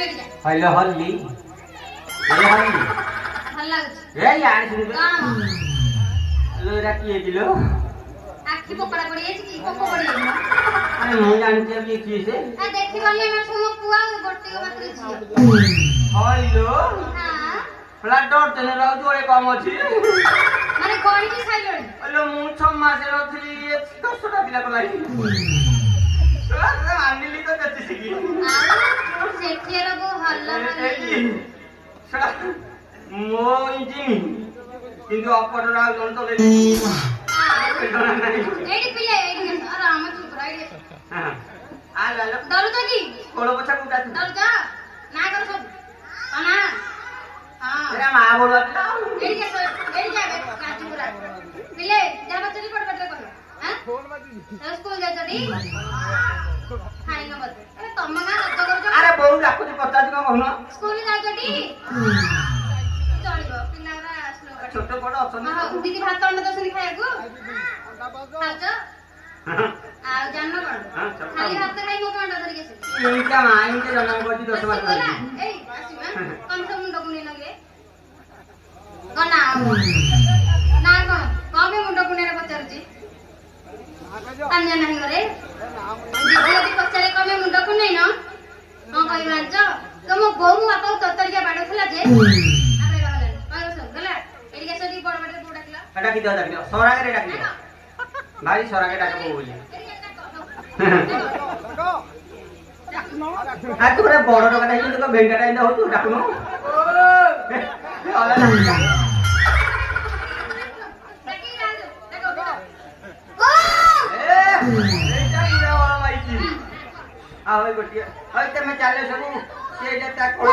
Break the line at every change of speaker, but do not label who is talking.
hello हल्ली ए हल्ली
हल्ला
ए यार सुन हेलो रा किए दिलो
आखि पकड़ा पड़ी है कि को पड़ी है
अरे मैं जानते अब ये की से
आ देखि बने मैं तुम पुआ गोटे को मात्र छी
हेलो
हां
फ्लैट डॉट तने राउ जोरे काम अछि
माने कोणी की खाइलो
हेलो मु 6 मास रथली 10 टा पिला कलाई आनिली तो कच्ची सिगी
आ सेठिएर को हल्ला
मो इंजिन किंतु अपड राउ जन तो ले
एडी पिले एडी आराम चुप रही
हां आ लालो
डरू तो की
कोड़ो पछा कुटा
डरू जा ना कर सब अना हां
तेरा मां बोलवा दिला
एडी जावे काची पूरा पिले जा बच्चे पड़ पड़ कर हां फोन बाजी स्कूल जा चडी खाई न बत अरे तम का रद्द कर जो
अरे बहु लाखो जी पचास का कहनो
स्कूल जा चडी चलिबो पिलारा आसलो
छोटो बड़ अछन
हां दीदी भात अंडा दसनी खाया को खाच आ जान न कर खाली हाथ खाई मो अंडा धर के से
इनका मां इनके जन्म कोठी 10 मास
ए आसीमा कम से मुंड कुने लगे गना ना कमे मुंड कुने रे पचारजी अन्य नहीं करे दीदी यदि पचारे कमे मुंड कुने न हां कहि मानछ तुम बोमु बापा ततरिया बाडो खला जे आबे रहलन कहि सब गला एडी के सदी बड़ बड़ को डाकला
एटा की डाकला सोरा के डाकला भाई सोरा के डाकबो बोली आ तू रे बड़ डका नहीं तो भेंटा टाइम हो तू डाकनो ओला ना आओ गोटिया हई ते में चाले सब से जता कोड़